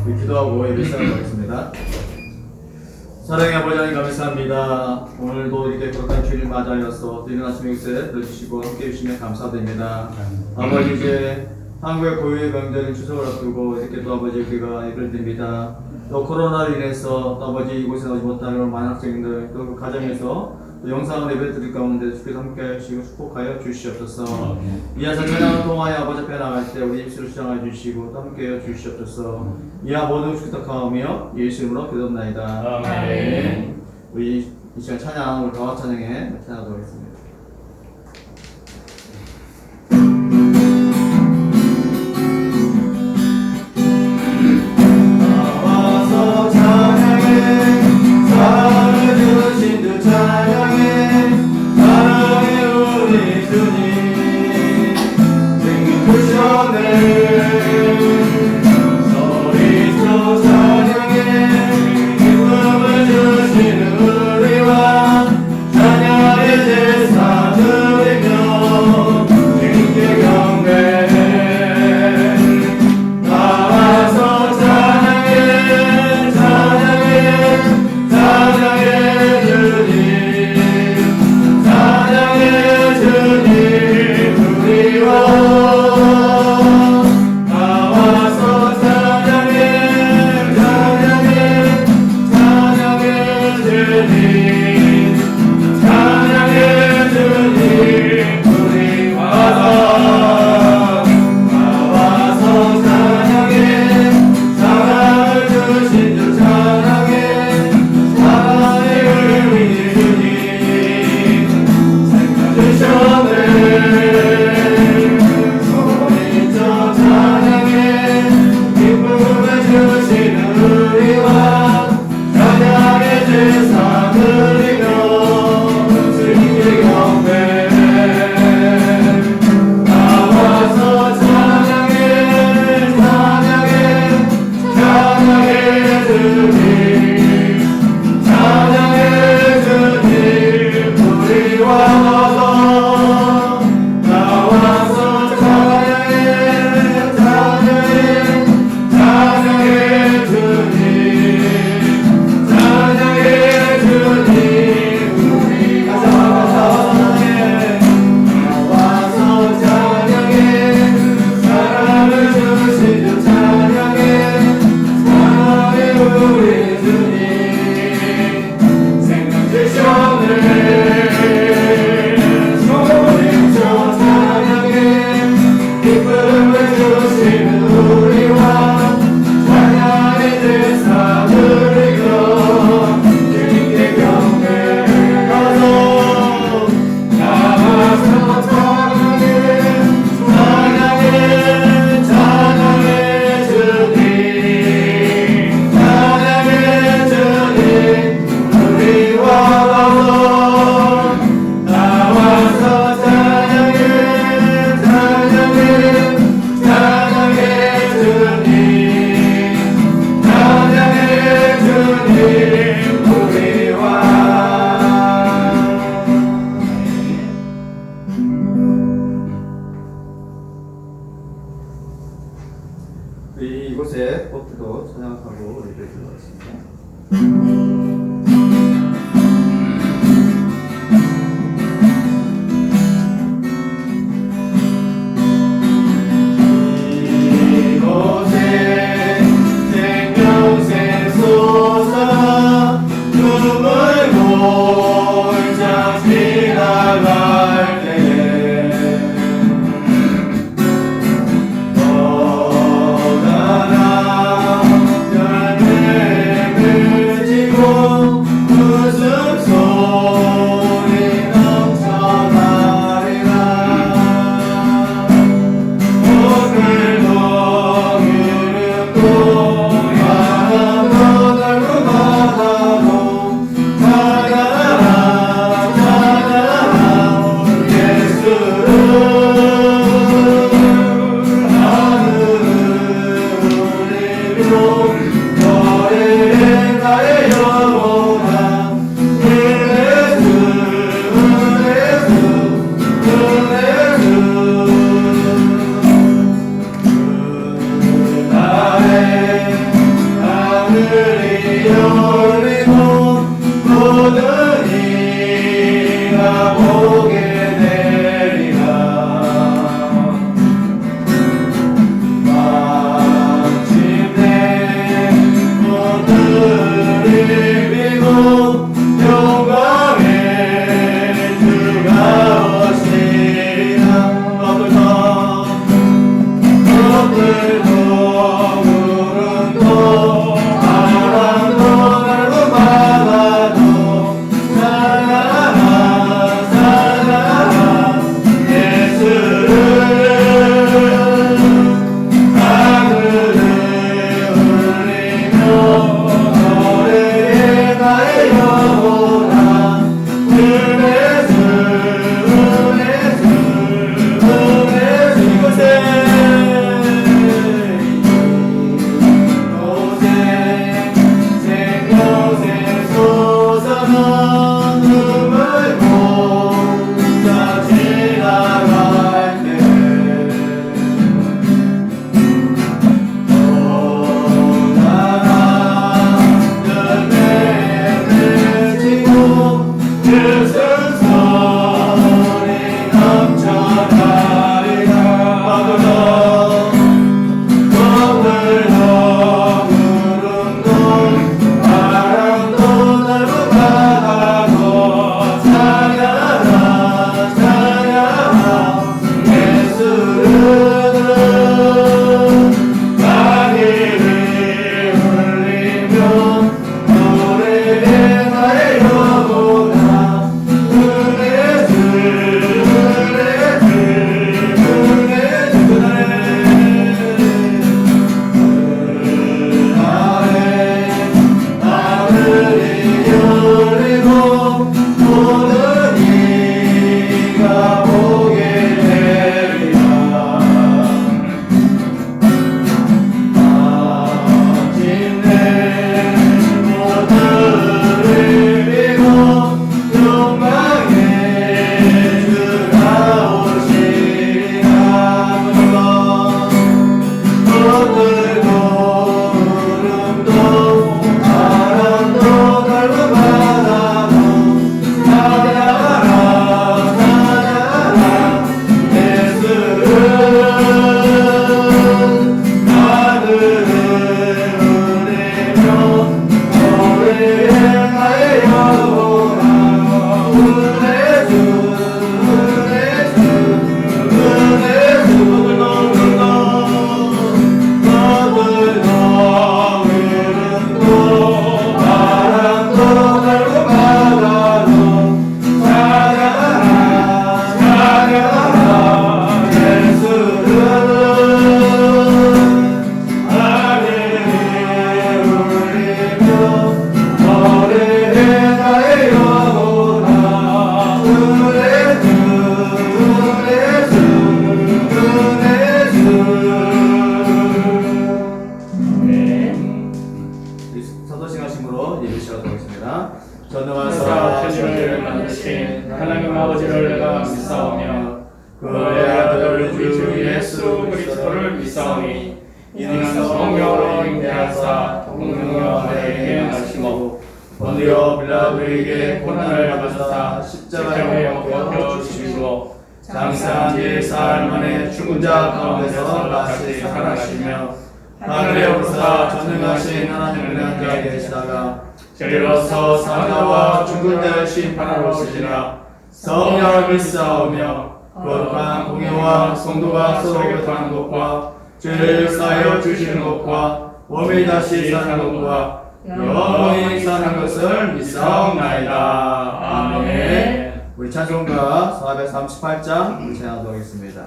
우리 기도하고 예배 시작하겠습니다. 사랑의 아버지 하나님 감사합니다. 오늘도 이렇게 거룩한 주일을 맞이하여서 이른 아침 일세 들어주시고 함께 해주시면 감사드립니다. 아버지 이제 한국의 고유의 명절인 추석을 앞두고 이렇게 또 아버지 우리가 예배를 드립니다. 또 코로나로 인해서 또 아버지 이곳에 나오지 못하는 많은 학생들 또 그 가정에서 또 영상을 예배 드릴 가운데 주께서 함께 하시고 축복하여 주시옵소서. 이하사 찬양을 통하여 아버지 앞에 나갈 때 우리 입술을 수장하여 주시고 또 함께하여 주시옵소서. 이하 모든 축복하며 예수 이름으로 기도합나이다. 아멘. 우리 이 시간 찬양 우리 다와 찬양에 찬양하도록 하겠습니다. 나와서 찬양해 사랑을 주신 주 찬양해 사랑해 우리 주님 생명 주셨네 소리쳐 찬양해 기쁨을 주시는 우리와 찬양의 제사 드리며 주님께 경배해 나와서 찬양해 찬양해 찬양해 주님 찬양해 주님 우리와 나와서 찬양해 찬양해 찬양해 주님 찬양해 주님 우리와 나와서 찬양해 사랑을 주신 주 찬양해 사랑의 의미 주님 생명 주셨네 소리쳐 찬양해 기쁨을 주시는 우리와 찬양의 제사 드리며 주님께 경배해 나와서 찬양해 찬양해 찬양해 주님 찬양해 주님 우리와 나와서 찬양해 찬양해 찬양해 주님 찬양해 열리고 모든 이가 보게 되리라. 마침내 모두를 이고 영광의 주가 오시리라. 오늘도 구름도 바람도 넓은 바다도 찾아라 찾아라 예수를 하늘을 울리며 노래해 나의 영혼아 은혜 주 은혜 주 은혜 주 오늘도 구름도 바람도 넓은 바다도 찾아라 찾아라 예수를 하늘에 울리며 노래해 나의 영혼아 은혜 주 은혜 주 은혜 주. 사도신 하심으로 예배 시작하겠습니다. 전능하사 천지를 만드신 하나님 아버지를 내가 믿사오며 그의 아들 우리 주 예수 그리스도를 믿사오니 이는 성령으로 잉태하사 동명녀 마리아에게 나시고 본디오 빌라도에게 고난을 받으사 십자가에 못 박혀 죽으시고 장사한 지 사흘 만에 죽은 자 가운데서 다시 살아나시며 하늘에 오르사 전능하신 하나님의 앉아 계시다가 저리로서 사자와 죽은 자를 심판하러 오시리라. 성령을 믿사오며 거룩한 공의와 성도가 서로 교통하는 것과 죄를 사하여 주시는 것과 몸이 다시 사는 것과 영원히 사는 것을 믿사옵나이다. 아멘. 우리 찬송가 438장 찬양하도록 하겠습니다.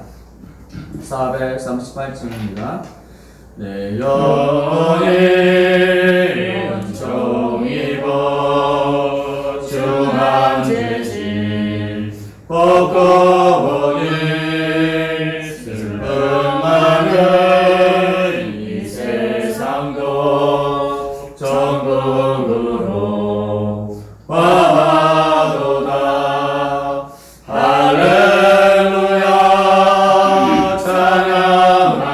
438장입니다. 내 영혼이 은총 입어 중한 죄질 벗고 보니 슬픔 많은 이 세상도 천국으로 와도다. 할렐루야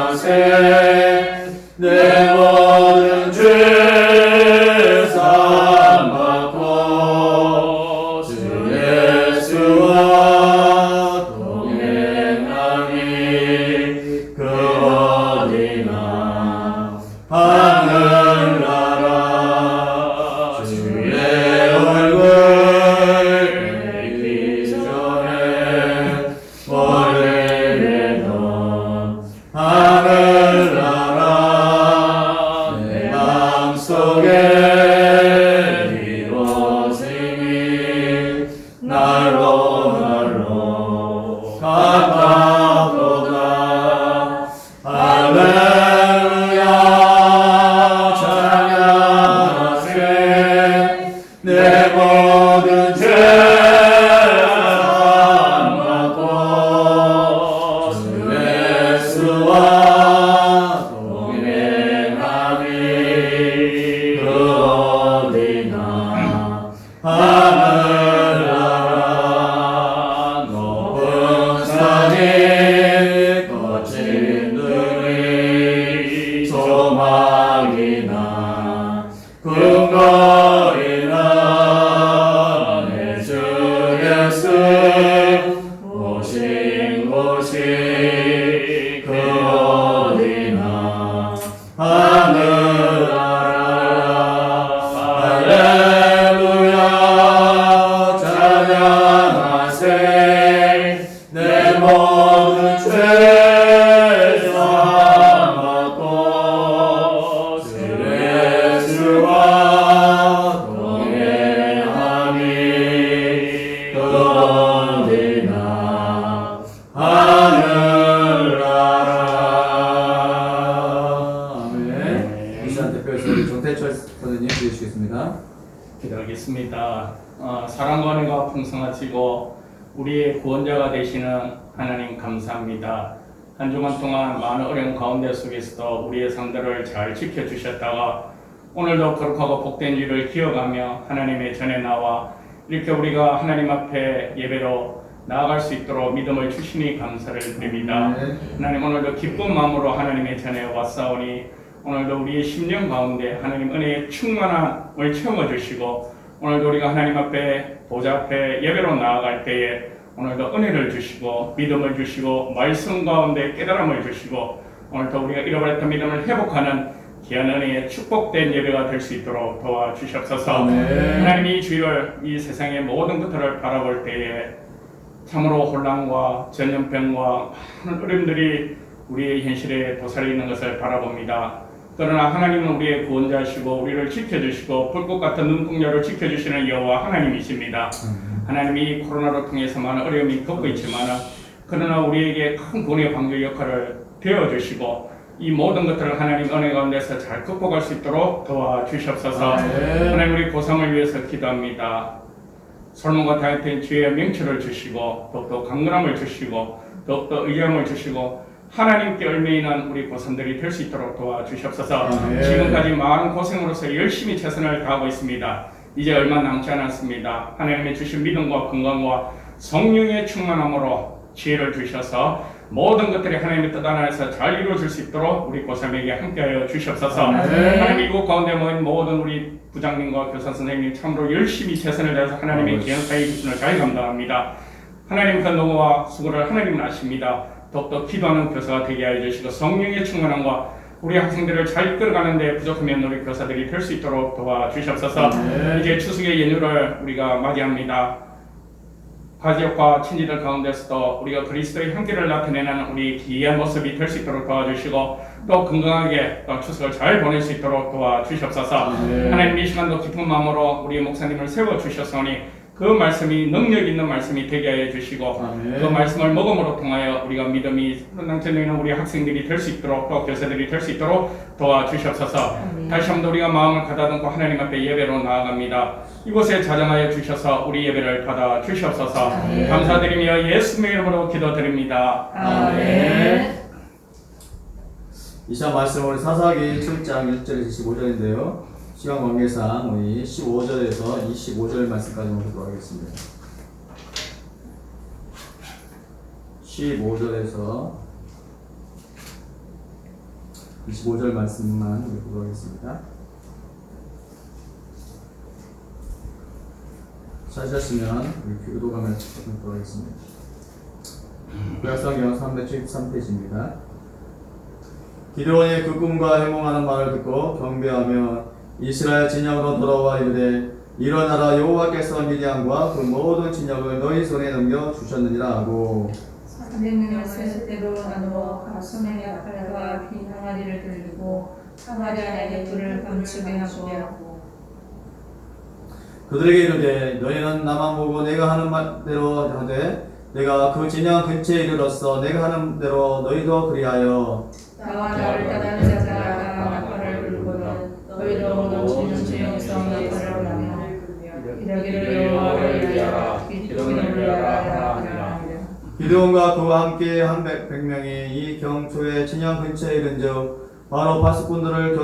찬양하세. 내 모든 죄 사함받고 주 예수와 동행하니 그 어디나 하늘나라 주의 얼굴 뵙기 전에 멀리 던 하늘나라 내 마음속에 이루어지니 날로 날로 가까워가. 할렐루야 찬양하세. 내 모든 죄 사함받고 주 예수와 동행하니 그 어디나 하늘나라 높은 산이 거친 들이 소망이나 궁거리나 내 주 예수 오신 곳이 그 어디나 하늘나라. 할렐루야 믿습니다. 사랑과 은혜가 풍성하시고 우리의 구원자가 되시는 하나님 감사합니다. 한 주간 동안 많은 어려운 가운데 속에서도 우리의 상대를 잘 지켜주셨다가 오늘도 거룩하고 복된 일을 기억하며 하나님의 전에 나와 이렇게 우리가 하나님 앞에 예배로 나아갈 수 있도록 믿음을 주시니 감사를 드립니다. 하나님 오늘도 기쁜 마음으로 하나님의 전에 왔사오니 오늘도 우리의 심령 가운데 하나님 은혜의 충만함을 채워주시고 오늘도 우리가 하나님 앞에 보좌 앞에 예배로 나아갈 때에 오늘도 은혜를 주시고 믿음을 주시고 말씀 가운데 깨달음을 주시고 오늘도 우리가 잃어버렸던 믿음을 회복하는 귀한 은혜의 축복된 예배가 될 수 있도록 도와주시옵소서. 하나님 이 주일 이 세상의 모든 것들을 바라볼 때에 참으로 혼란과 전염병과 많은 어려움들이 우리의 현실에 도사리 있는 것을 바라봅니다. 그러나 하나님은 우리의 구원자시고 우리를 지켜주시고 불꽃 같은 눈동자를 지켜주시는 여호와 하나님이십니다. 하나님이 코로나로 통해서 많은 어려움이 겪고 있지만 그러나 우리에게 큰 구원의 방주 역할을 되어주시고 이 모든 것들을 하나님 은혜 가운데서 잘 극복할 수 있도록 도와주시옵소서. 하나님 우리 고상을 위해서 기도합니다. 솔몬과 다윗의 주의 명철을 주시고 더욱더 강건함을 주시고 더욱더 의함을 주시고 하나님께 얽매이는 우리 고산들이 될 수 있도록 도와주시옵소서. 지금까지 많은 고생으로서 열심히 최선을 다하고 있습니다. 이제 얼마 남지 않았습니다. 하나님의 주신 믿음과 건강과 성령의 충만함으로 지혜를 주셔서 모든 것들이 하나님의 뜻 안에서 잘 이루어질 수 있도록 우리 고삼에게 함께하여 주시옵소서. 하나님 이곳 가운데 모인 모든 우리 부장님과 교사 선생님 참으로 열심히 최선을 다해서 하나님의 귀한 사역의 기준을 잘 감당합니다. 하나님 그 노고와 수고를 하나님은 아십니다. 더욱더 기도하는 교사가 되게 하여 주시고 성령의 충만함과 우리 학생들을 잘 이끌어가는 데 부족하면 우리 교사들이 될 수 있도록 도와주시옵소서. 이제 추수의 연휴를 우리가 맞이합니다. 가족과 친지들 가운데서도 우리가 그리스도의 향기를 나타내는 우리 귀한 모습이 될 수 있도록 도와주시고 또 건강하게 또 추석을 잘 보낼 수 있도록 도와주시옵소서. 하나님 이 시간도 기쁜 마음으로 우리 목사님을 세워주셨으니 그 말씀이 능력 있는 말씀이 되게 하여 주시고 그 말씀을 먹음으로 통하여 우리가 믿음이 넘치는 우리 학생들이 될 수 있도록 또 교사들이 될 수 있도록 도와주시옵소서. 다시 한번 우리가 마음을 가다듬고 하나님 앞에 예배로 나아갑니다. 이곳에 자정하여 주셔서 우리 예배를 받아 주시옵소서. 감사드리며 예수님의 이름으로 기도드립니다. 아멘. 이 시간 말씀 우리 사사기 7장 1절에서 15절인데요. 시간 관계상 우리 15절에서 25절 말씀까지 보도록 하겠습니다. 15절에서 25절 말씀만 보도록 하겠습니다. 찾으셨으면 우리 교도감을 보도록 하겠습니다. 구약성경 373페이지입니다. 기드온이 그 꿈과 해몽하는 말을 듣고 경배하며 이스라엘 진영으로 돌아와 이르되 일어나라 여호와께서 미디안과 그 모든 진영을 너희 손에 넘겨 주셨느니라 하고 300명을 세세대로 나누어 각 손에 약팔과 빈 항아리를 들고 항아리 안에 불을 감추게 하고 그들에게 이르되 너희는 나만 보고 내가 하는 말대로 하되 내가 그 진영 근처에 이르렀어 내가 하는 대로 너희도 그리하여 나와 나를 따르는 자가 나팔을 불고는 너희도 넘치는 진영에서 나팔을 불며 이러기를 여호와를 위하여 기도를 위하여 하라. 기드온과 그와 함께 한 100명이 이 경초의 진영 근처에 이른즉 바로 바스꾼들을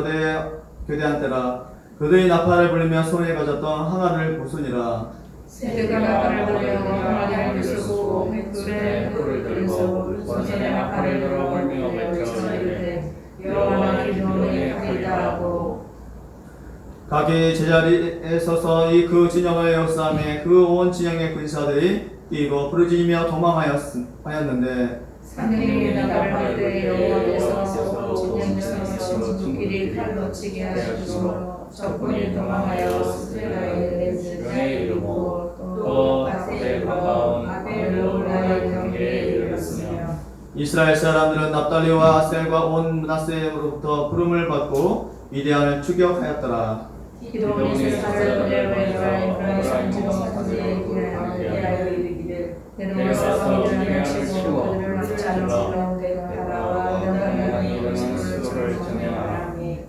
교대한 때라. 그들이 나팔을 불리며 손에 가졌던 항아리를 부수니라. 새가 나팔을 불며 항아리를 부수고 횃불에 불을 들고 손에 나팔을 들어 불며 외쳐이르되 여호와 기드온이 여기있다 하고 각기 제자리에 서서 이 그 진영을 역사하며 그 온 진영의 군사들이 뛰고 부르짖으며 도망하였는데 300명이 나팔을 때 여호와께서 진영에서 친구끼리 칼로 치게 하시고 적군이 도망하여 스테라에 내주에 이르고 또 바세에 가까운 아벨로라의 경계에 이르렀으며 이스라엘 사람들은 납달리와 아셀과 온 므낫세로부터 부름을 받고 미디안을 추격하였더라. 기드온이 세상을 보내려 산지로 사지에 기하여 이르기를 내려와서 미디안을 치고 그들을 합치러 내가 하라와 명령이 이르는 수를 정하라니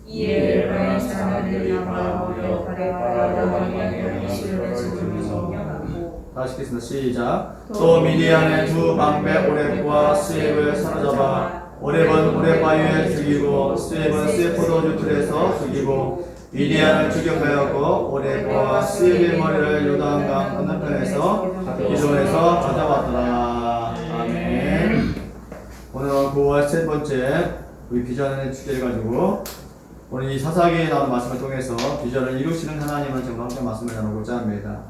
이에 에브라임 사람들이 나와 모여 가레바와 다시 읽겠습니다. 시작. 또 미디안의 두 방백 오렙과 스엡을 사로잡아 오렙은 오렙 바위에 죽이고 스엡은 스엡 포도주 틀에서 죽이고 미디안을 추격하였고 오렙과 스엡의 머리를 요단강 건너편에서 기존에서 가져왔더라. 아멘. 오늘 9월 세 번째 우리 비전의 주제를 가지고 오늘 이 사사기에 나오는 말씀을 통해서 비전을 이루시는 하나님을 지금 함께 말씀을 나누고자 합니다.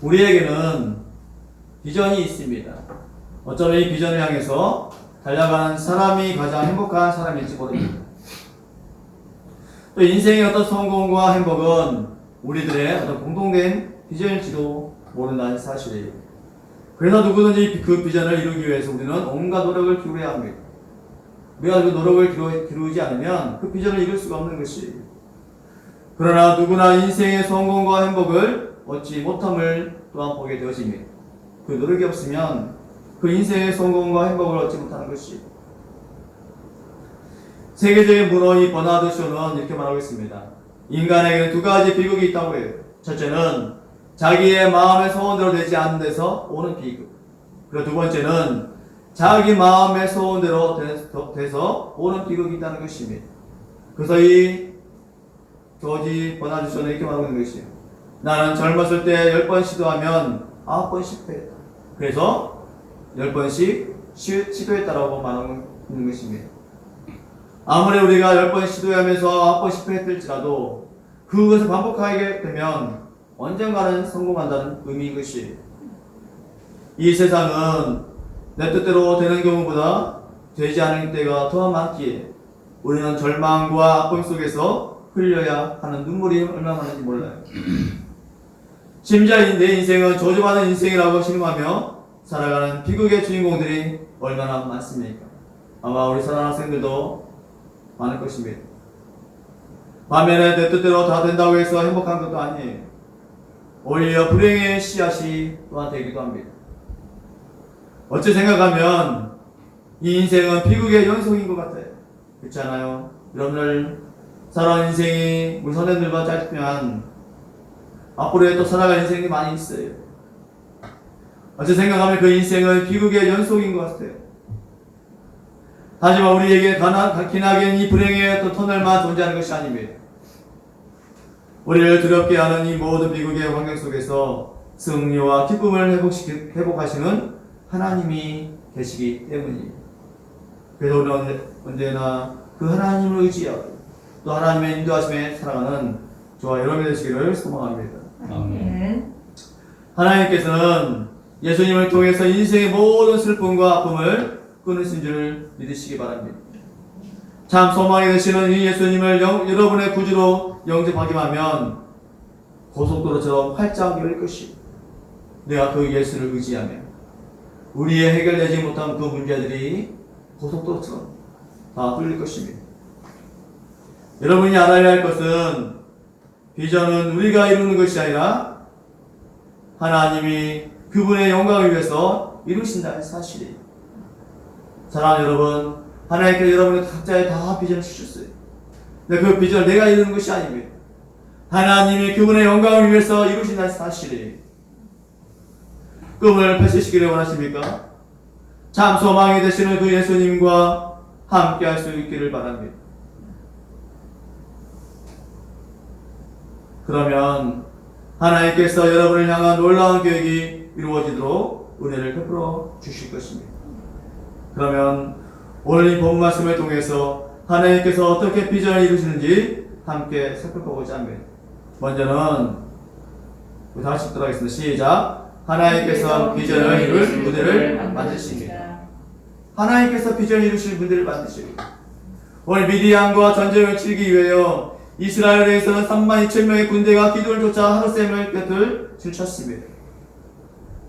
우리에게는 비전이 있습니다. 어쩌면 이 비전을 향해서 달려가는 사람이 가장 행복한 사람일지 모릅니다. 또 인생의 어떤 성공과 행복은 우리들의 어떤 공동된 비전일지도 모른다는 사실이에요. 그래서 누구든지 그 비전을 이루기 위해서 우리는 온갖 노력을 기울여야 합니다. 우리가 그 노력을 기울이지 않으면 그 비전을 이룰 수가 없는 것이에요. 그러나 누구나 인생의 성공과 행복을 얻지 못함을 또한 보게 되어집니다. 그 노력이 없으면 그 인생의 성공과 행복을 얻지 못하는 것이에요. 세계적인 문어인 버나드 쇼는 이렇게 말하고 있습니다. 인간에게는 두 가지 비극이 있다고 해요. 첫째는 자기의 마음의 소원대로 되지 않는 데서 오는 비극. 그리고 두 번째는 자기 마음의 소원대로 돼서 오는 비극이 있다는 것입니다. 그래서 이 조지 버나드 쇼는 이렇게 말하고 있는 것이에요. 나는 젊었을 때 10번 시도하면 9번 실패했다. 그래서 10번씩 시도했다라고 말하고 있는 것입니다. 아무리 우리가 10번 시도하면서 9번 실패했을지라도 그것을 반복하게 되면 언젠가는 성공한다는 의미인 것이에요. 이 세상은 내 뜻대로 되는 경우보다 되지 않을 때가 더 많기에 우리는 절망과 아픔 속에서 흘려야 하는 눈물이 얼마나 많은지 몰라요. 심지어 내 인생은 저주받은 인생이라고 신음하며 살아가는 비극의 주인공들이 얼마나 많습니까? 아마 우리 사랑하는 학생들도 많을 것입니다. 반면에 내 뜻대로 다 된다고 해서 행복한 것도 아니에요. 오히려 불행의 씨앗이 또한 되기도 합니다. 어찌 생각하면 이 인생은 비극의 연속인 것 같아요. 그렇지 않아요? 여러분들 살아온 인생이 우리 선생님들과 짧지만 앞으로에 또 살아갈 인생이 많이 있어요. 어찌 생각하면 그 인생은 비극의 연속인 것 같아요. 하지만 우리에게 기나긴 이 불행의 어떤 터널만 존재하는 것이 아닙니다. 우리를 두렵게 하는 이 모든 비극의 환경 속에서 승리와 기쁨을 회복하시는 하나님이 계시기 때문입니다. 그래서 우리는 언제나 그 하나님을 의지하고 또 하나님의 인도하심에 살아가는 저와 여러분이 되시기를 소망합니다. 아멘. 하나님께서는 예수님을 통해서 인생의 모든 슬픔과 아픔을 끊으신 줄 믿으시기 바랍니다. 참 소망이 되시는 이 예수님을 여러분의 구주로 영접하기만 하면 고속도로처럼 활짝 열릴 것이고 내가 그 예수를 의지하면 우리의 해결되지 못한 그 문제들이 고속도로처럼 다 뚫릴 것입니다. 여러분이 알아야 할 것은 비전은 우리가 이루는 것이 아니라 하나님이 그분의 영광을 위해서 이루신다는 사실이에요. 사랑하는 여러분, 하나님께서 여러분의 각자의 다 비전을 주셨어요. 근데 그 비전을 내가 이루는 것이 아닙니다. 하나님이 그분의 영광을 위해서 이루신다는 사실이에요. 꿈을 펼치시기를 원하십니까? 참 소망이 되시는 그 예수님과 함께 할 수 있기를 바랍니다. 그러면 하나님께서 여러분을 향한 놀라운 계획이 이루어지도록 은혜를 베풀어 주실 것입니다. 그러면 오늘 이 본 말씀을 통해서 하나님께서 어떻게 비전을 이루시는지 함께 살펴보고자 합니다. 먼저는 우리 다시 읽도록 하겠습니다. 시작. 하나님께서 비전을 이룰 무대를 만드십니다. 하나님께서 비전을 이루실 무대를 만드십니다. 오늘 미디안과 전쟁을 치르기 위하여 이스라엘에서는 32,000명의 군대가 기도를 쫓아 하룻샘을 곁을 들쳤습니다.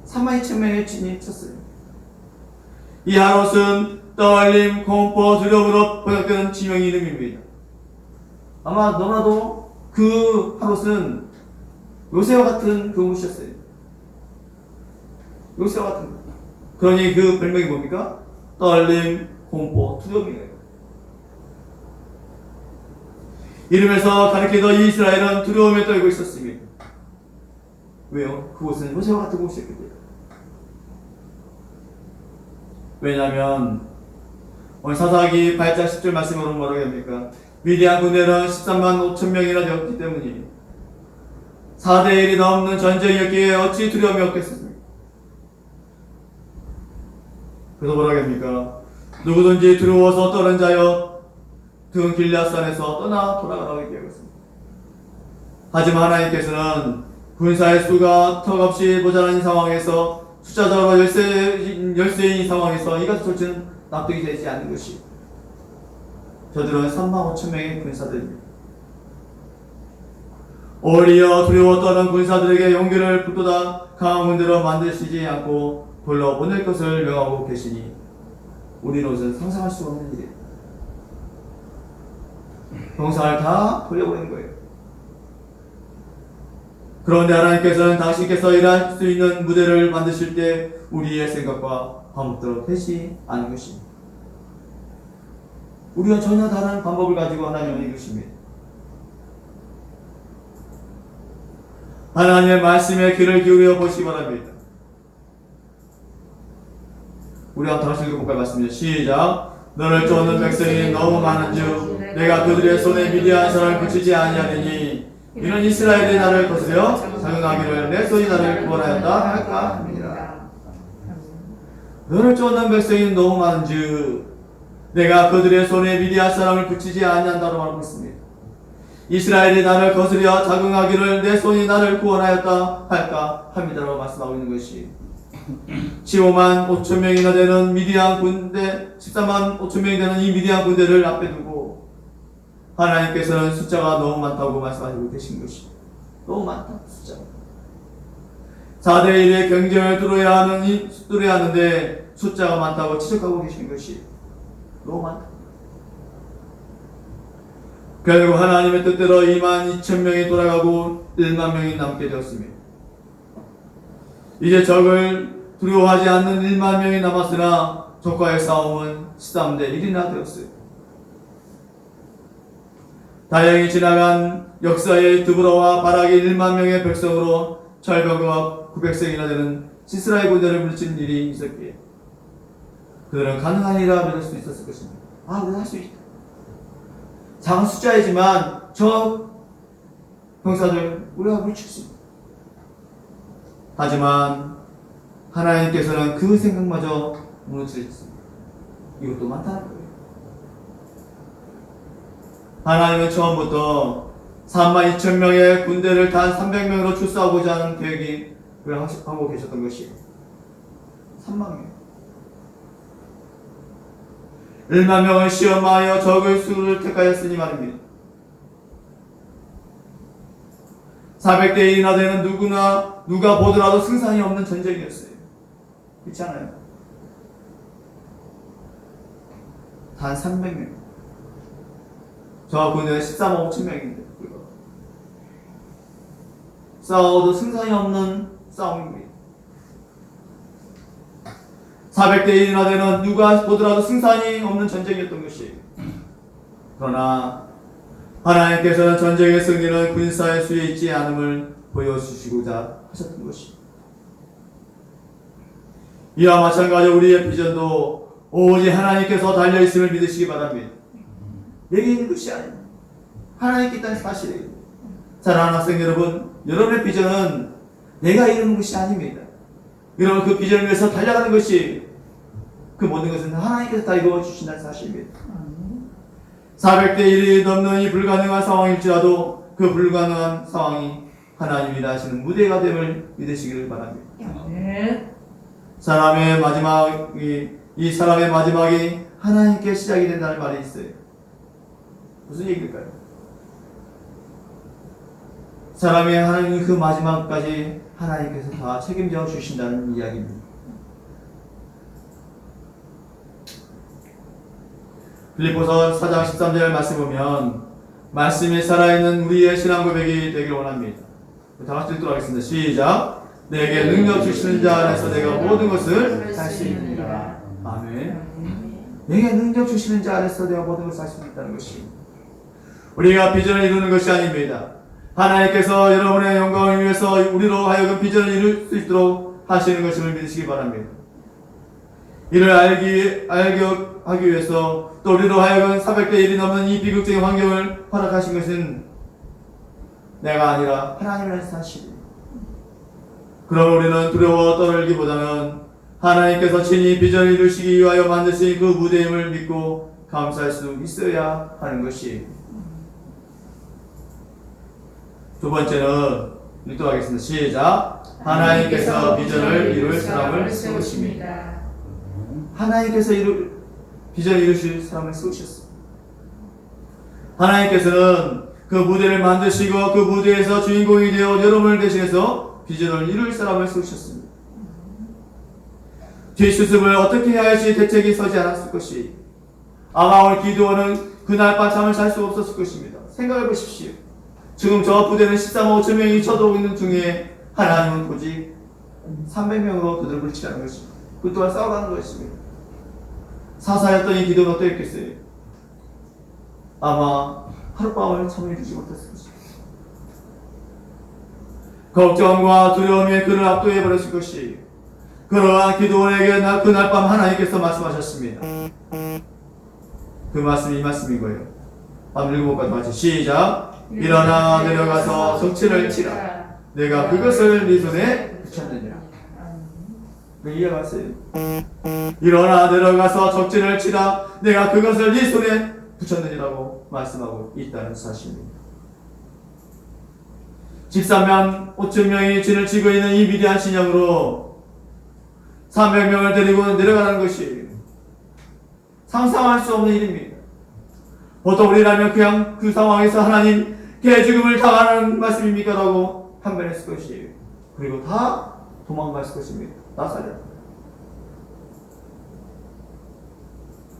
32,000명의 진이 쳤어요. 이 하롯은 떨림, 공포, 두려움으로 번역되는 지명의 이름입니다. 아마 너무나도 그 하롯은 요새와 같은 그곳이었어요. 요새와 같은 것. 그러니 그 별명이 뭡니까? 떨림, 공포, 두려움이에요. 이름에서 가리키던 이스라엘은 두려움에 떨고 있었습니다. 왜요? 그곳은 요새와 같은 곳이었기 때문에. 왜냐하면 오늘 사사기 8장 10절 말씀으로 뭐라고 합니까? 미디안 군대는 13만 5천 명이나 되었기 때문에 4대 1이 넘는 전쟁이었기에 어찌 두려움이 없겠습니까? 그래서 뭐라고 합니까? 누구든지 두려워서 떠는 자여 등 길앗산에서 떠나 돌아가라고 얘기하고 있습니다. 하지만 하나님께서는 군사의 수가 턱없이 모자란 상황에서 숫자적으로 열세인 상황에서 이같은 조치는 납득이 되지 않는 것이 저들은 3만 5천 명의 군사들입니다. 오히려 두려워 떠는 군사들에게 용기를 북돋아 강한 군대로 만드시지 않고 돌려보낼 것을 명하고 계시니 우리로서는 상상할 수 없는 일이에요. 병사를 다 돌려보낸 거예요. 그런데 하나님께서는 당신께서 일할 수 있는 무대를 만드실 때 우리의 생각과 반복대로 되지 않은 것입니다. 우리가 전혀 다른 방법을 가지고 하나님을 이루십니다. 하나님의 말씀에 귀를 기울여 보시기 바랍니다. 우리 한번 다시 읽어볼까요? 말씀입니다. 시작. 너를 쫓는 백성이 너무 많은즉 내가 그들의 손에 미디안 사람을 붙이지 아니하리니 이는 이스라엘이 나를 거스려 자긍하기를 내 손이 나를 구원하였다 할까 합니다. 너를 쫓는 백성이 너무 많은즉 내가 그들의 손에 미디안 사람을 붙이지 아니한다고 말하고 있습니다. 이스라엘이 나를 거스려 자긍하기를 내 손이 나를 구원하였다 할까 합니다라고 말씀하고 있는 것이 15만 5천 명이나 되는 미디안 군대 13만 5천 명이 되는 이 미디안 군대를 앞에 두고 하나님께서는 숫자가 너무 많다고 말씀하시고 계신 것이 너무 많다 숫자가 4대 1의 경쟁을 뚫어야 하는데 숫자가 많다고 지적하고 계신 것이 너무 많다. 결국 하나님의 뜻대로 2만 2천 명이 돌아가고 1만 명이 남게 되었습니다. 이제 적을 두려워하지 않는 1만 명이 남았으나 적과의 싸움은 13대 1이나 되었어요. 다행히 지나간 역사의 드보라와 바락이 1만 명의 백성으로 철벽과 900성이나 되는 시스라의 군대를 물리친 일이 있었기에 그들은 가능한 일이라 믿을 수 있었을 것입니다. 우리는 할 수 있다. 작은 숫자이지만 저 병사들 우리가 물칠 수 있다. 하지만 하나님께서는 그 생각마저 무너뜨렸습니다. 이것도 많다는 거예요. 하나님은 처음부터 3만 2천 명의 군대를 단 300명으로 출사하고자 하는 계획을 하고 계셨던 것이 3만 명. 1만 명을 시험하여 적의 수를 택하였으니 말입니다. 400대 1이나 되는 누가 보더라도 승산이 없는 전쟁이었어요. 그렇지 않아요? 단 300명. 저 군대는 14만 5천 명인데 싸워도 승산이 없는 싸움입니다. 400대 1이나 되는 누가 보더라도 승산이 없는 전쟁이었던 것이에요. 그러나 하나님께서는 전쟁의 승리는 군사의 수에 있지 않음을 보여주시고자 하셨던 것입니다. 이와 마찬가지로 우리의 비전도 오직 하나님께서 달려있음을 믿으시기 바랍니다. 내게 있는 것이 아닙니다. 하나님께 있다는 사실이에요. 사랑하는 학생 여러분, 여러분의 비전은 내가 이루는 것이 아닙니다. 여러분 그 비전을 위해서 달려가는 것이 그 모든 것은 하나님께서 다 이루어주신다는 사실입니다. 400대 1이 넘는 이 불가능한 상황일지라도 그 불가능한 상황이 하나님이 하시는 무대가 됨을 믿으시기를 바랍니다. 사람의 마지막이 하나님께 시작이 된다는 말이 있어요. 무슨 얘기일까요? 사람의 하나님 그 마지막까지 하나님께서 다 책임져 주신다는 이야기입니다. 빌립보서 4장 13절 말씀 보면 말씀이 살아있는 우리의 신앙 고백이 되기를 원합니다. 다 같이 읽도록 하겠습니다. 시작. 내게 능력 주시는 자 안에서 내가 모든 것을 할 수 있느니라. 아멘. 내게 능력 주시는 자 안에서 내가 모든 것을 할 수 있다는 것입니다. 우리가 비전을 이루는 것이 아닙니다. 하나님께서 여러분의 영광을 위해서 우리로 하여금 비전을 이룰 수 있도록 하시는 것임을 믿으시기 바랍니다. 이를 하기 위해서 또 우리로 하여금 400대 1이 넘는 이 비극적인 환경을 허락하신 것은 내가 아니라 하나님이라는 사실입니다. 그럼 우리는 두려워 떨기보다는 하나님께서 친히 비전을 이루시기 위하여 만드신 그 무대임을 믿고 감사할 수 있어야 하는 것이. 두 번째는 읽도록 시작. 하나님께서 비전을 이룰 사람을 세우십니다. 하나님께서 비전을 이루실 사람을 세우셨습니다. 하나님께서는 그 무대를 만드시고 그 무대에서 주인공이 되어 여러분을 대신해서 비전을 이룰 사람을 세우셨습니다. 뒷수습을 어떻게 해야 할지 대책이 서지 않았을 것이, 아마 오늘 기도원은 그날 밤 잠을 잘 수 없었을 것입니다. 생각해 보십시오. 지금 저 부대는 13만 5천 명이 쳐들어오고 있는 중에 하나님은 오직 300명으로 그들을 물리치라는 것입니다. 그 또한 싸워가는 것입니다. 사사였던 이 기도는 어떠했겠어요? 아마 하룻밤을 잠을 이루지 못했을 것입니다. 걱정과 두려움에 그를 압도해버렸을 것이, 그러한 기도원에게 그날 밤 하나님께서 말씀하셨습니다. 그 말씀이 이 말씀인 거예요. 한번 읽어볼까요? 같이 시작. 일어나 내려가서 적치를 치라. 내가 그것을 네 손에 붙였느니라. 네, 이해하세요? 일어나 내려가서 적치를 치라. 내가 그것을 네 손에 붙였느니라고 말씀하고 있다는 사실입니다. 13만 5천 명이 진을 치고 있는 이 위대한 진영으로 300명을 데리고 내려가는 것이 상상할 수 없는 일입니다. 보통 우리라면 그냥 그 상황에서 하나님 개죽음을 당하는 말씀입니까? 라고 판단했을 것이에요. 그리고 다 도망갔을 것입니다. 나사렛.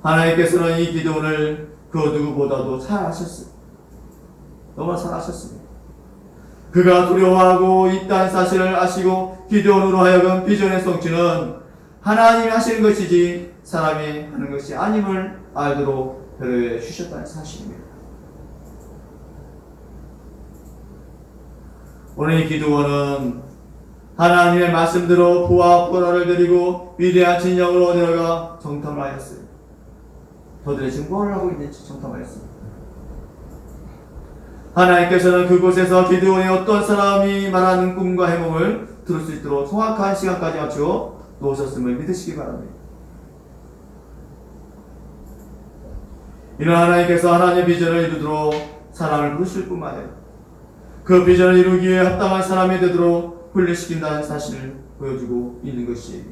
하나님께서는 이 기도를 그 누구보다도 잘 아셨습니다. 너무나 잘 아셨습니다. 그가 두려워하고 있다는 사실을 아시고 기도원으로 하여금 비전의 성취는 하나님이 하시는 것이지 사람이 하는 것이 아님을 알도록 배려해 주셨다는 사실입니다. 오늘 이 기도원은 하나님의 말씀대로 부와 포라를 데리고 위대한 진영으로 내려가 정탐을 하였어요. 저들이 지금 뭘 하고 있는지 정탐하였습니다. 하나님께서는 그곳에서 기드온이 어떤 사람이 말하는 꿈과 해몽을 들을 수 있도록 정확한 시간까지 맞추어 놓으셨음을 믿으시기 바랍니다. 이는 하나님께서 하나님의 비전을 이루도록 사람을 부르실 뿐만 아니라 그 비전을 이루기 위해 합당한 사람이 되도록 훈련시킨다는 사실을 보여주고 있는 것이에요.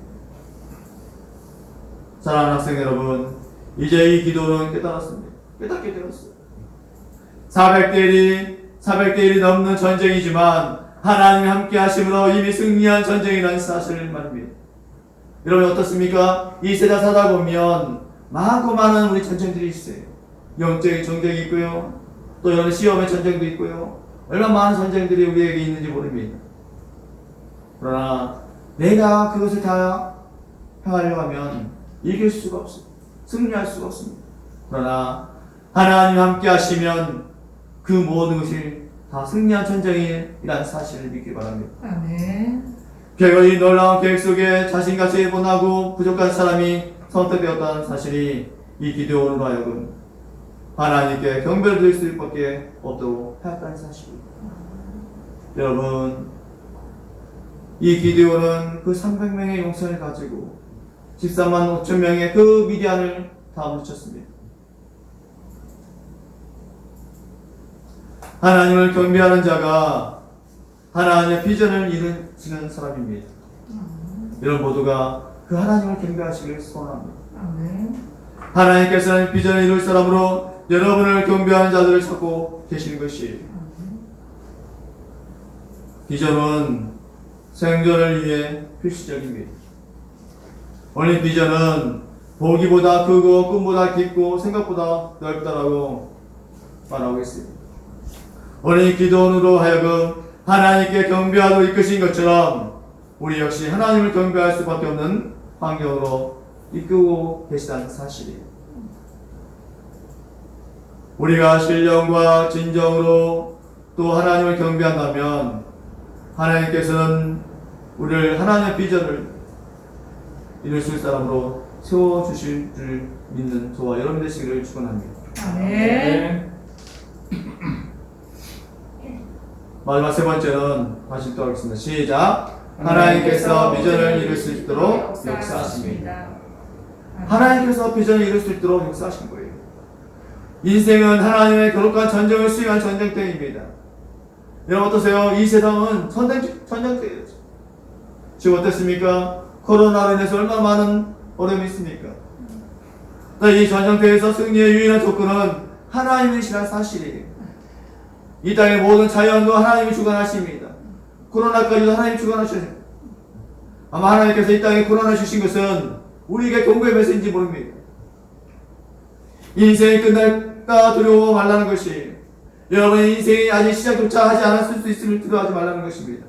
사랑하는 학생 여러분, 이제 이 기도는 깨달았습니다. 깨닫게 되었어요. 400대 1이 넘는 전쟁이지만 하나님이 함께 하심으로 이미 승리한 전쟁이라는 사실을 말합니다. 여러분 어떻습니까? 이 세상 살다 보면 많고 많은 우리 전쟁들이 있어요. 영적인 전쟁이 있고요. 또 여러 시험의 전쟁도 있고요. 얼마나 많은 전쟁들이 우리에게 있는지 모릅니다. 그러나 내가 그것을 다 행하려고 하면 이길 수가 없습니다. 승리할 수가 없습니다. 그러나 하나님 함께 하시면 그 모든 것이 다 승리한 전쟁이라는 사실을 믿기 바랍니다. 아멘. 결국 이 놀라운 계획 속에 자신같이 못하고 부족한 사람이 선택되었다는 사실이 이 기드온으로 하여금 하나님께 경배를 드릴 수밖에 없도록 하였다는 사실입니다. 여러분, 이 기드온은 그 300명의 용사를 가지고 13만 5천 명의 그 미디안을 다 물리쳤습니다. 하나님을 경배하는 자가 하나님의 비전을 이루는 사람입니다. 여러분 모두가 그 하나님을 경배하시길 소원합니다. 아멘. 하나님께서는 비전을 이룰 사람으로 여러분을 경배하는 자들을 찾고 계시는 것이에요. 비전은 생존을 위해 필수적입니다. 오늘 비전은 보기보다 크고 꿈보다 깊고 생각보다 넓다라고 말하고 있습니다. 오늘 이 기도원으로 하여금 하나님께 경배하도록 이끄신 것처럼 우리 역시 하나님을 경배할 수밖에 없는 환경으로 이끌고 계시다는 사실이에요. 우리가 신령과 진정으로 또 하나님을 경배한다면 하나님께서는 우리를 하나님의 비전을 이룰 수 있는 사람으로 세워주실 줄 믿는 저와 여러분 되시기를 축원합니다. 아멘. 마지막 세 번째는 다시 또 하겠습니다. 시작. 하나님께서 비전을 이룰 수 있도록 역사하십니다. 하나님께서 비전을 이룰 수 있도록 역사하신 거예요. 인생은 하나님의 거룩한 전쟁을 수행한 전쟁터입니다. 여러분 어떠세요? 이 세상은 전쟁터예요. 지금 어떻습니까? 코로나로 인해서 얼마나 많은 어려움이 있습니까? 이 전쟁터에서 승리의 유일한 조건은 하나님이시라는 사실이에요. 이 땅의 모든 자연도 하나님이 주관하십니다. 코로나까지도 하나님이 주관하셔요. 아마 하나님께서 이 땅에 코로나 주신 것은 우리에게 경고의 메시지인지 모릅니다. 인생이 끝날까 두려워 말라는 것이, 여러분의 인생이 아직 시작조차 하지 않았을 수 있음을 두려워하지 말라는 것입니다.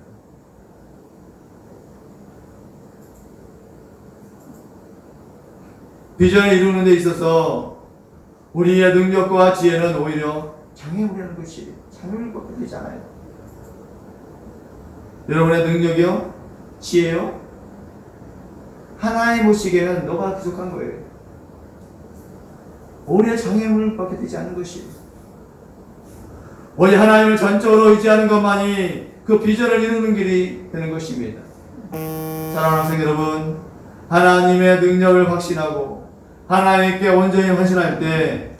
비전을 이루는 데 있어서 우리의 능력과 지혜는 오히려 장애물이라는 것이 장애물을 꺾게 되잖아요. 여러분의 능력이요? 지혜요? 하나님 보시기에는 너가 부족한 거예요. 오히려 장애물을 꺾게 되지 않는 것이, 오히려 하나님을 전적으로 의지하는 것만이 그 비전을 이루는 길이 되는 것입니다. 사랑하는 학생 여러분, 하나님의 능력을 확신하고 하나님께 온전히 헌신할 때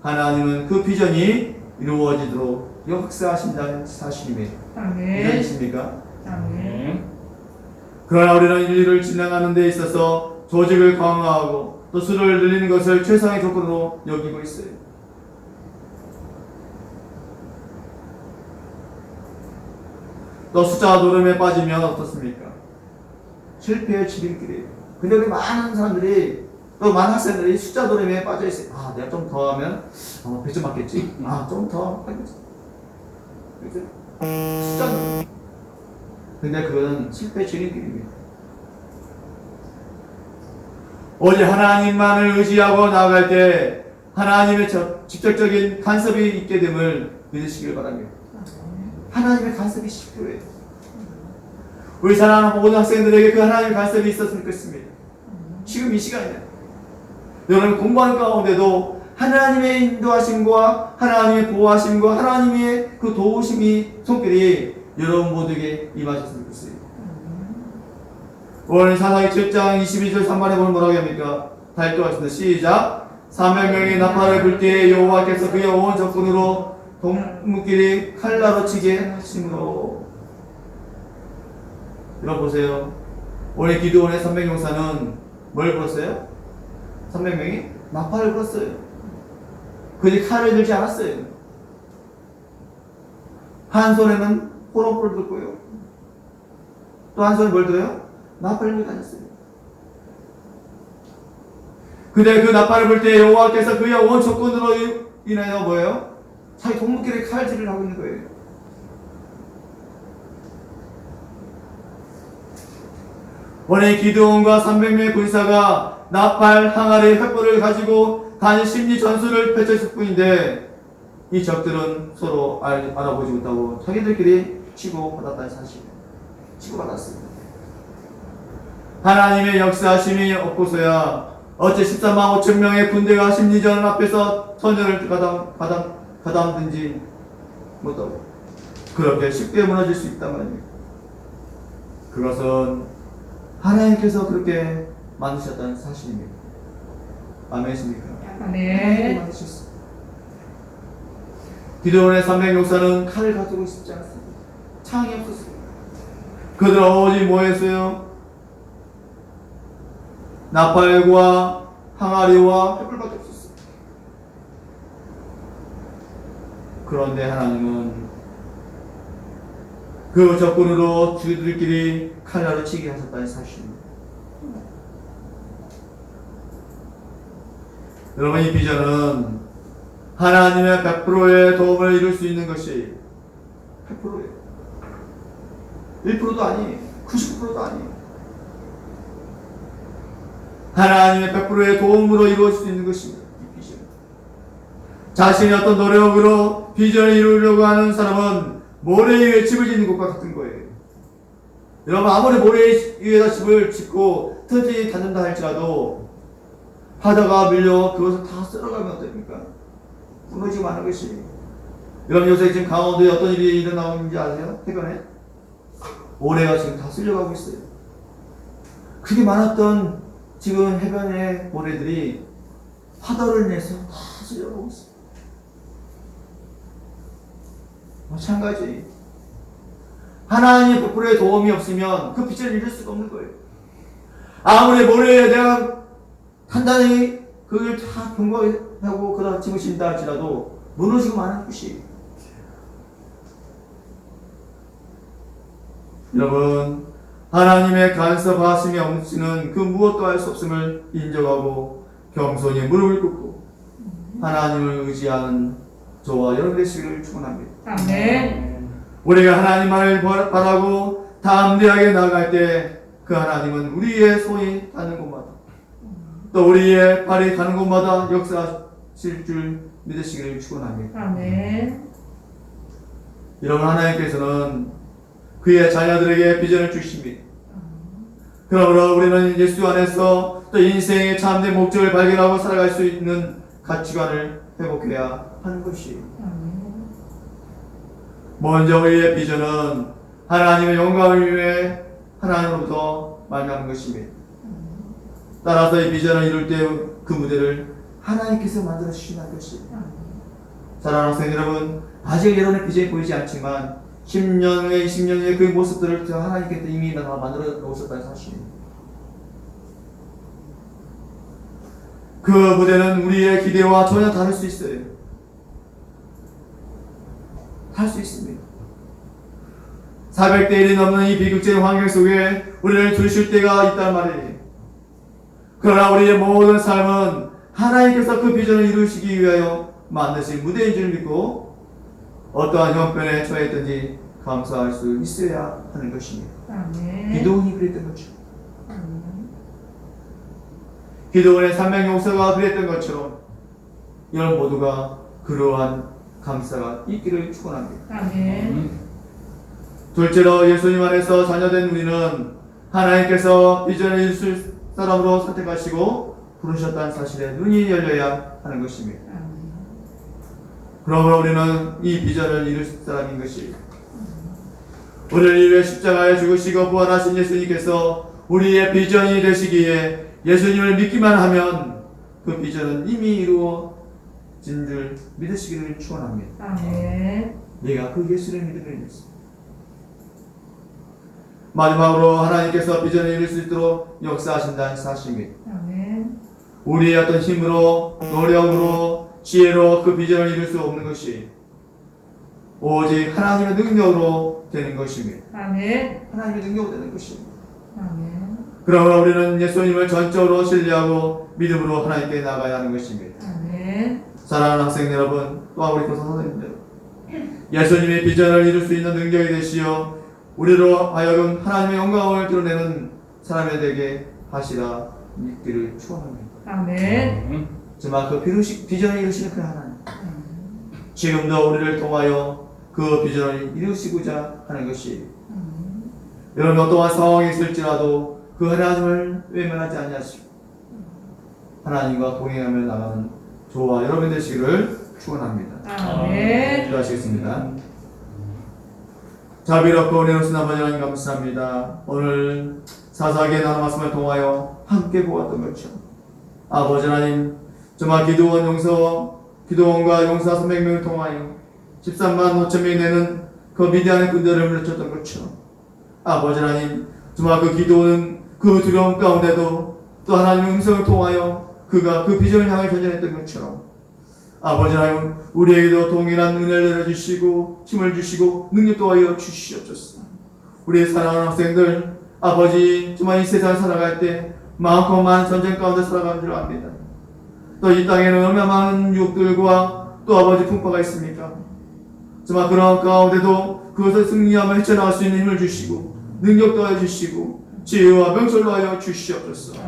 하나님은 그 비전이 이루어지도록 역사하신다는 사실입니다. 아멘. 이해하십니까? 아멘. 그러나 우리는 인류를 진행하는 데 있어서 조직을 강화하고 또 수를 늘리는 것을 최상의 조건으로 여기고 있어요. 또 숫자 노름에 빠지면 어떻습니까? 실패의 지름길이에요. 근데 우리 많은 사람들이, 또 많은 학생들이 숫자 노름에 빠져 있어요. 아, 내가 좀 더 하면 100점 맞겠지. 아, 좀 더 하겠지. 숫자 노름. 근데 그건 실패의 지름길입니다. 오직 하나님만을 의지하고 나아갈 때 하나님의 직접적인 간섭이 있게 됨을 믿으시길 바랍니다. 하나님의 간섭이 필요해요. 우리 사랑하는 모든 학생들에게 그 하나님의 간섭이 있었으면 좋겠습니다. 지금 이 시간에 여러분 공부하는 가운데도 하나님의 인도하심과 하나님의 보호하심과 하나님의 그 도우심이 손길이 여러분 모두에게 임하셨으면 좋겠어요. 오늘 사사기 7장 22절 3반에 보면 뭐라고 합니까? 다 읽도록 시작. 300명의 나팔을 불 때에 여호와께서 그의 온 적군으로 동무끼리 칼라로 치게 하심으로. 여러분 보세요. 오늘 기드온의 300용사는 뭘 불었어요? 300명이 나팔을 불었어요. 그들이 칼을 들지 않았어요. 한 손에는 호롱불을 들고요. 또 한 손에 뭘 들어요? 나팔을 들고 다녔어요. 근데 그 나팔을 불 때 여호와께서 그의 온 적군으로 인하여 뭐예요? 자기 동무끼리 칼질을 하고 있는 거예요. 원래 기드온과 300명의 군사가 나팔, 항아리, 횃불을 가지고 단일 심리 전술을 펼쳤을 뿐인데 이 적들은 서로 알아보지 못하고 자기들끼리 치고받았다는 사실이에요. 치고받았습니다. 하나님의 역사하심이 없고서야 어째 13만 5천 명의 군대가 심리전 앞에서 선전을 가담든지 못하고 그렇게 쉽게 무너질 수 있단 말입니다. 그것은 하나님께서 그렇게 만드셨다는 사실입니다. 아멘이십니까? 아멘. 만드셨습니다. 기드온의 300용사는 칼을 가지고 있지 않았습니다. 창이 없었습니다. 그들은 오직 뭐 했어요? 나팔과 항아리와 횃불밖에 없었습니다. 그런데 하나님은 그 적군으로 주들끼리 칼날을 치게 하셨다는 사실입니다. 여러분 이 비전은 하나님의 100%의 도움을 이룰 수 있는 것이 100%예요. 1%도 아니에요. 99%도 아니에요. 하나님의 100%의 도움으로 이루어질 수 있는 것입니다. 이 비전. 자신의 어떤 노력으로 비전을 이루려고 하는 사람은 모래 위에 집을 짓는 것과 같은 거예요. 여러분, 아무리 모래 위에다 집을 짓고 튼튼히 닫는다 할지라도 바다가 밀려 그것을 다 쓸어가면 어떡합니까? 무너지고 마는 것이. 여러분, 요새 지금 강원도에 어떤 일이 일어나는지 아세요? 해변에? 모래가 지금 다 쓸려가고 있어요. 그게 많았던 지금 해변의 모래들이 파도를 내서 다 쓸려가고 있어요. 마찬가지. 하나님의 100%의 도움이 없으면 그 빛을 이룰 수가 없는 거예요. 아무리 모래에 내가 단단히 그걸 다 경고하고 그다 집을 짓는다 할지라도 무너지고 마는 것이. 여러분, 하나님의 간섭하심이 없이는 그 무엇도 할 수 없음을 인정하고 겸손히 무릎을 꿇고 하나님을 의지하는 저와 여러분 되시기를 축원합니다. 아멘. 우리가 하나님을 바라고 담대하게 나아갈 때 그 하나님은 우리의 손이 닿는 곳마다 또 우리의 발이 가는 곳마다 역사하실 줄 믿으시기를 축원합니다. 아멘. 여러분, 하나님께서는 그의 자녀들에게 비전을 주십니다. 그러므로 우리는 예수 안에서 또 인생의 참된 목적을 발견하고 살아갈 수 있는 가치관을 회복해야 하는 것이에요. 먼저 우리의 비전은 하나님의 영광을 위해 하나님으로부터 말미암은 것입니다. 따라서 이 비전을 이룰 때 그 무대를 하나님께서 만들어 주신다는 것입니다. 사랑하는 학생 여러분, 아직 여러분의 비전이 보이지 않지만 10년 후에 20년 후에 그 모습들을 하나님께서 이미 다 만들어 놓으셨다는 사실입니다. 그 무대는 우리의 기대와 전혀 다를 수 있어요. 할 수 있습니다. 400대 1이 넘는 이 비극적인 환경 속에 우리를 두실 때가 있단 말이에요. 그러나 우리의 모든 삶은 하나님께서 그 비전을 이루시기 위하여 만드신 무대인 줄 믿고 어떠한 형편에 처했든지 감사할 수 있어야 하는 것입니다. 아멘. 기도원이 그랬던 거죠. 기도원의 300 용사가 그랬던 것처럼 여러분 모두가 그러한 감사가 있기를 축원합니다. 아멘. 둘째로 예수님 안에서 자녀된 우리는 하나님께서 비전을 이룰 사람으로 선택하시고 부르셨다는 사실에 눈이 열려야 하는 것입니다. 그러므로 우리는 이 비전을 이룰 사람인 것입니다. 우리를 위해 십자가에 죽으시고 부활하신 예수님께서 우리의 비전이 되시기에 예수님을 믿기만 하면 그 비전은 이미 이루어진 줄 믿으시기를 축원합니다. 아멘. 내가 그 예수를 믿음을 믿습니다. 마지막으로 하나님께서 비전을 이룰 수 있도록 역사하신다는 사실입니다. 아멘. 우리의 어떤 힘으로, 노력으로, 지혜로 그 비전을 이룰 수 없는 것이 오직 하나님의 능력으로 되는 것입니다. 아멘. 하나님의 능력으로 되는 것입니다. 아멘. 그러므로 우리는 예수님을 전적으로 신뢰하고 믿음으로 하나님께 나가야 하는 것입니다. 아멘. 사랑하는 학생 여러분, 또한 우리 교사 선생님들, 예수님의 비전을 이룰 수 있는 능력이 되시어 우리로 하여금 하나님의 영광을 드러내는 사람이 되게 하시라 믿기를 축원합니다. 아멘. 정말 그 비전을 이루시는 그 하나님, 지금도 우리를 통하여 그 비전을 이루시고자 하는 것이 여러분 어떠한 상황이 있을지라도 그 하나님을 외면하지 아니하시고 하나님과 동행하며 나가는 저와 여러분 되시기를 축원합니다. 아멘. 기도하시겠습니다. 자비롭고 은혜로우신 아버지 하나님 감사합니다. 오늘 사사기에 나눈 말씀을 통하여 함께 보았던 것처럼 아버지 하나님 정말 기도원과 용사 300명을 통하여 13만 5천 명이 되는 그 미디안의 군대를 물리쳤던 것처럼 아버지 하나님 정말 그 기도원은 그 두려움 가운데도 또 하나님의 음성을 통하여 그가 그 비전을 향해 전진했던 것처럼 아버지 하나님 우리에게도 동일한 은혜를 내려주시고 힘을 주시고 능력도 하여 주시옵소서. 우리의 사랑하는 학생들 아버지 정말 이 세상을 살아갈 때 많고 많은 전쟁 가운데 살아가는 줄 압니다. 또 이 땅에는 얼마나 많은 유혹들과 또 아버지 풍파가 있습니까? 정말 그런 가운데도 그것을 승리하며 헤쳐나갈 수 있는 힘을 주시고 능력도 하여 주시고 지혜와 명철도 하여 주시옵소서.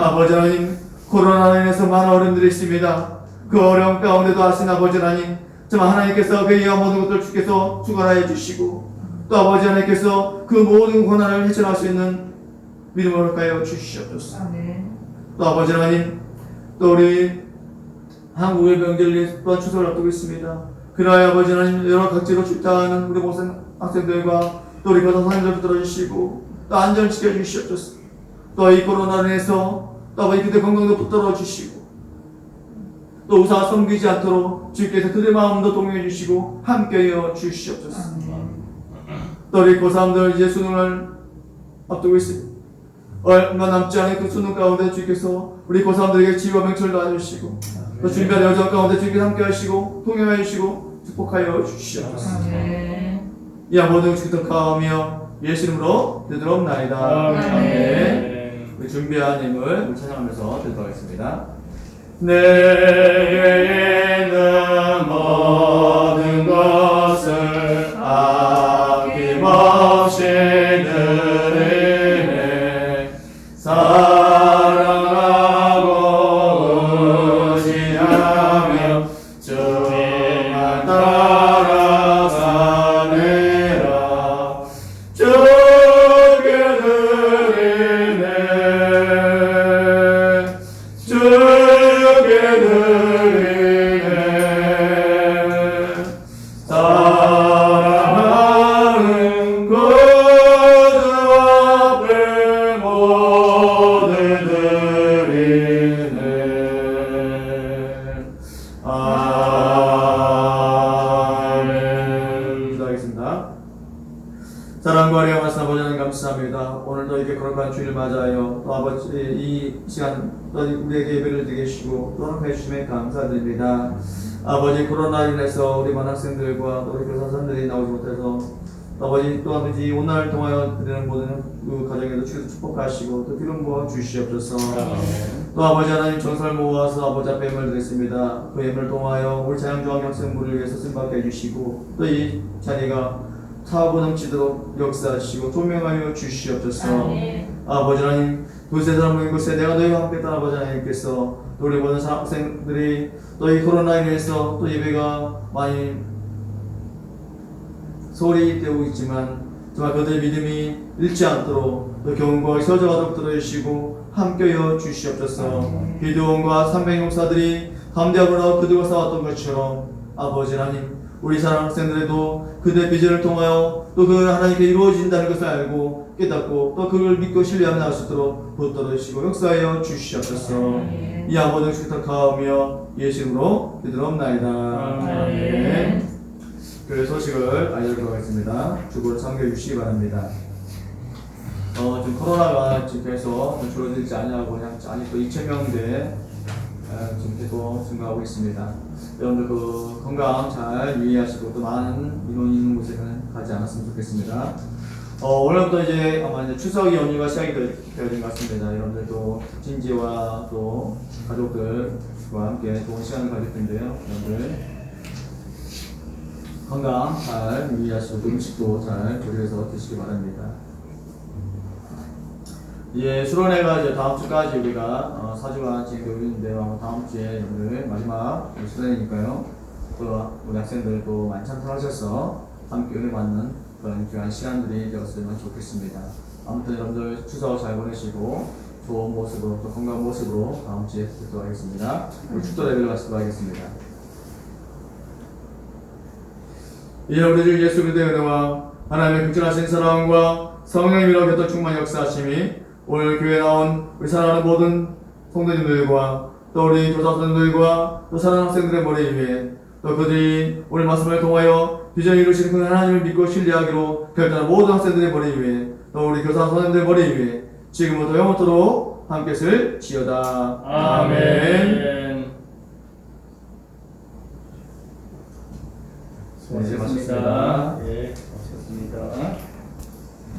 아버지 하나님 코로나로 인해서 많은 어른들이 있습니다. 그 어려움 가운데도 하신 아버지 하나님, 정말 하나님께서 그의 모든 것들을 주께서 주관하여 주시고 또 아버지 하나님께서 그 모든 고난을 해결할 수 있는 믿음을 허락하여 주시옵소서. 아멘. 또 아버지 하나님, 또 우리 한국의 명절이 또한 추석을 앞두고 있습니다. 그러하여 아버지 하나님, 여러 각지로 출장하는 우리 학생들과 또 우리 교사 선생님들 붙들어주시고 또 안전시켜 주시옵소서. 또 이 코로나로 인해서 또 아버지 그들 건강도 붙들어 주시고 또 우상 섬기지 않도록 주께서 그들의 마음도 동행해 주시고 함께하여 주시옵소서. 또 우리 고3들 이제 수능을 앞두고 있습니다. 얼마 남지 않은 그 수능 가운데 주께서 우리 고3들에게 지혜와 명철을 도와주시고 또 준비할 여정 가운데 주께서 함께하시고 동행하여 주시고 축복하여 주시옵소서. 이 모든 주께서 가하며 예수 이름으로 되도록나이다. 아멘. 우리 준비한 예물 우리 찬양하면서 드리도록 하겠습니다. 내게 모든 것을 아낌없이 드리네. 사랑하고 의지하며 주만 따라 사느라 주께 드리네. 주께 드리네. 사랑하는 구주 앞에 모두 드리네. 아멘. 기도하겠습니다. 사랑과 은혜가 많으신 아버지 하나님 감사합니다. 오늘도 이렇게 거룩한 주일 맞아요. 또 아버지 이 시간 또 우리에게 예배를 드리게 해주시고 또 허락해 주심에 감사드립니다. 아버지 코로나로 인해서 우리 반 학생들과 또 우리 교사 선생들이 나오지 못해서 아버지 또 아버지 오늘 통하여 드리는 모든 그 가정에도 주께서 축복하시고 또 기름 부어 주시옵소서. 또 아버지 하나님 정성을 모아서 아버지 앞에 예물을 드렸습니다. 그 예물을 통하여 우리 자양중앙 학생부를 위해서 쓴받게 해주시고 또 이 자리가 사고 넘치도록 역사하시고 조명하여 주시옵소서. 아버지 하나님 두세 사람 모인 곳에 내가 너희와 함께 있던 아버지 하나님께서 또 우리 모든 학생들이 또 이 코로나로 인해서 또 예배가 많이 소홀히 되고 있지만 정말 그들의 믿음이 잃지 않도록 또 교훈과 서져가도록 들어주시고 함께여 주시옵소서. 기드온과 300용사들이 감대함으로 그들과 싸웠던 것처럼 아버지 하나님 우리 사랑하는 학생들에도 그들의 비전을 통하여 또 그 하나님께 이루어진다는 것을 알고 깨닫고 또 그걸 믿고 신뢰하며 나갈 수 있도록 붙들어주시고 역사하여 주시옵소서. 이 모든 주께서 가하며 예수 이름으로 기도하옵나이다. 아멘. 그 소식을 알려드리도록 하겠습니다. 주보를 참고해 주시기 바랍니다. 지금 코로나가 지금 계속 줄어들지 않냐고 그냥 아니 또 2,000명대 지금 계속 증가하고 있습니다. 여러분들 그 건강 잘 유의하시고 또 많은 인원이 있는 곳에는 가지 않았으면 좋겠습니다. 오늘부터 이제 아마 이제 추석 연휴가 시작이 되어진 것 같습니다. 여러분들도 친지와 또 가족들과 함께 좋은 시간을 가질 텐데요. 여러분들 건강 잘 유의하시고 음식도 잘 조리해서 드시기 바랍니다. 예, 수련회가 이제 다음 주까지 우리가 4주간 진행되고 있는데요. 아마 다음 주에 오늘 마지막 수련회니까요. 또 우리 학생들도 많이 참석하셔서 함께 은혜 받는 그런 귀한 시간들이 되었으면 좋겠습니다. 아무튼 여러분들 추석 잘 보내시고 좋은 모습으로 또 건강한 모습으로 다음 주에 뵙도록 하겠습니다. 우리 축도 예배를 마치도록 하겠습니다. 이 우리를 예수 그리스도의 은혜와 하나님의 극진하신 사랑과 성령님으로 곁도 충만 역사하심이 오늘 교회에 나온 우리 사랑하는 모든 성도님들과 또 우리 교사 선생님들과 또 사랑하는 학생들의 머리 위에 또 그들이 오늘 말씀을 통하여 비전을 이루시는 그 하나님을 믿고 신뢰하기로 결단한 모든 학생들의 머리 위에 또 우리 교사 선생님들의 머리 위에 지금부터 영원토록 함께 쓸지어다. 아멘. 수고하셨습니다. 예, 수고하셨습니다.